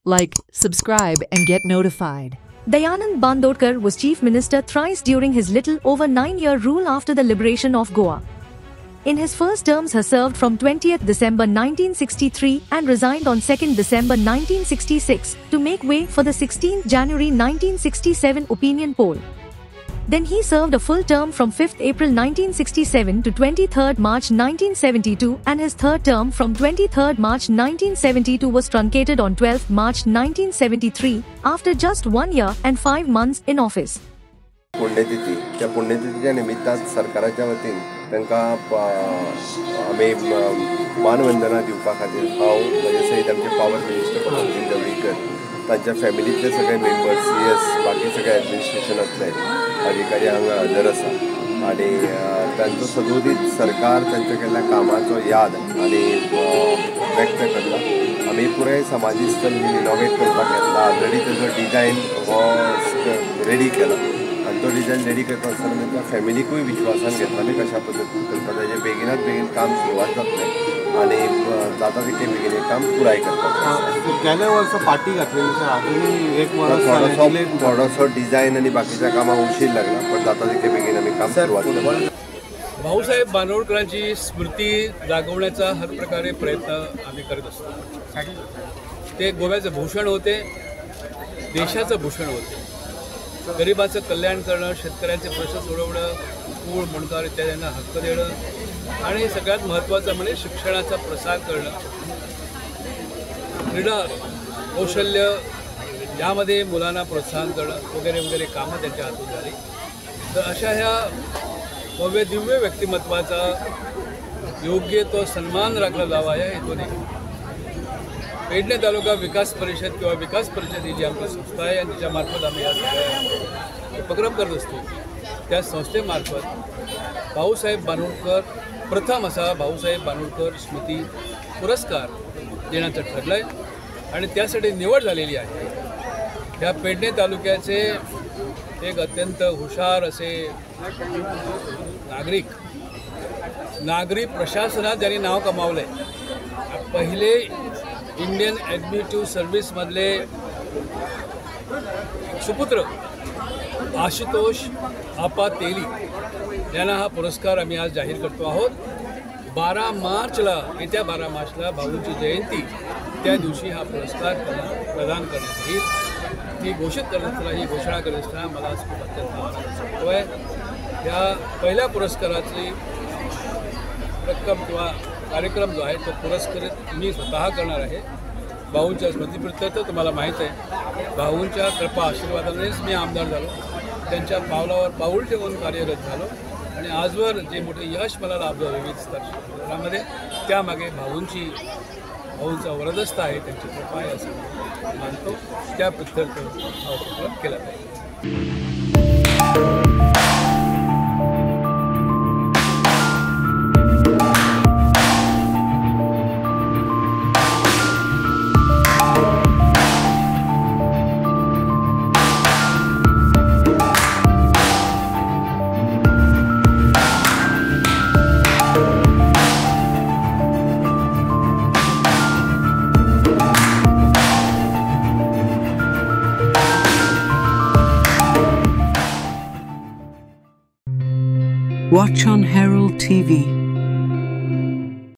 Like, subscribe and get notified. Dayanand Bandodkar was chief minister thrice during his little over 9-year rule after the liberation of Goa. In his first terms he served from 20th December 1963 and resigned on 2nd December 1966 to make way for the 16th January 1967 opinion poll. Then he served a full term from 5th April 1967 to 23rd March 1972, and his third term from 23rd March 1972 was truncated on 12th March 1973 after just 1 year and 5 months in office. पुण्यतिथी त्या पुण्यतिथीच्या निमित्तान सरकाराच्या वतीन तांकां आमी मानवंदना दिवपा खातीर हांव म्हजे सयत आमचे पॉवर मिनिस्टर प्रवीण दवळीकर तांच्या फॅमिलीतले सगळे मेंबर्स सीएस बाकी सगळे ॲडमिनिस्ट्रेशनांतले अधिकारी हांगा हजर आसा आनी तांचो सदोदीत सरकार तांच्या केल्ल्या कामाचो याद आनी व्यक्त करता. आमी पुराय समाधी स्थल इनॉवेट करपाक येतला. ऑलरेडी तेजो डिजायन हो रेडी केला आनी तो डिजायन रेडी करता आसतना तांच्या फॅमिलीकूय विश्वासान घेतला कशा पद्दतीन करता तेजें बेगिनात बेगीन काम सुरवात जातलें आनी जाता तितले बेगीन हें काम पुराय करतात. गेल्या वर्सा पाटी घातलेली अजूनही एक वर्स थोडोसो डिजायन आनी बाकीच्या कामां उशीर लागला पण जाता तितले बेगीन आमी काम सुरवात करता. भाऊसाहेब बांदोडकरांची स्मृती जागवण्याचा हर प्रकारे प्रयत्न आम्ही करत असतो. ते गोव्याचं भूषण होते, देशाचं भूषण होते. गरिबाचं कल्याण करणं, शेतकऱ्यांचे प्रश्न सोडवणं, कूळ मुणकार इत्यादींना हक्क देणं आणि सगळ्यात महत्त्वाचं म्हणजे शिक्षणाचा प्रसार करणं, क्रीडा कौशल्य यामध्ये मुलांना प्रोत्साहन करणं वगैरे वगैरे कामं त्यांच्या हातून झाली. तर अशा ह्या भव्य दिव्य व्यक्तिमत्वाचा योग्य तो सन्मान राखला जावा या हेतूने पेडणे तालुका विकास परिषद किंवा विकास परिषद ही जी आमची संस्था आहे आणि त्याच्यामार्फत आम्ही या सगळ्या उपक्रम करत असतो. त्या संस्थेमार्फत भाऊसाहेब बांदोडकर प्रथम असा भाऊसाहेब बांदोडकर स्मृती पुरस्कार देण्याचं ठरलं आहे आणि त्यासाठी निवड झालेली आहे. ह्या पेडणे तालुक्याचे एक अत्यंत हुशार असे नागरी प्रशासनात ज्यांनी नाव कमावलं आहे. पहिले इंडियन ॲडमिनिस्ट्रेटिव्ह सर्व्हिसमधले सुपुत्र आशुतोष आपा तेली यांना हा पुरस्कार आम्ही आज जाहीर करतो आहोत. 12 मार्चला येत्या 12 मार्चला भाऊंची जयंती त्या दिवशी हा पुरस्कार प्रदान करण्यात येईल. ती घोषित करत असताना ही घोषणा करत असताना मला खूप अत्यंत आनंद वाटतो आहे. या पहिल्या पुरस्काराची रक्कम किंवा कार्यक्रम जो आहे तो पुरस्कृत मी स्वतः करणार आहे. भाऊंच्या स्मृतीप्रित्यर्थ तुम्हाला माहीत आहे भाऊंच्या कृपा आशीर्वादानेच मी आमदार झालो, त्यांच्या पावलावर पाऊल ठेवून कार्यरत झालो आणि आजवर जे मोठे यश मला लाभलं विविध स्तरामध्ये त्यामागे भाऊंचा वरदस्त आहे, त्यांची कृपा आहे असं मानतो. त्या प्रित्यर्थ हा उपक्रम केला पाहिजे. Watch on Herald TV.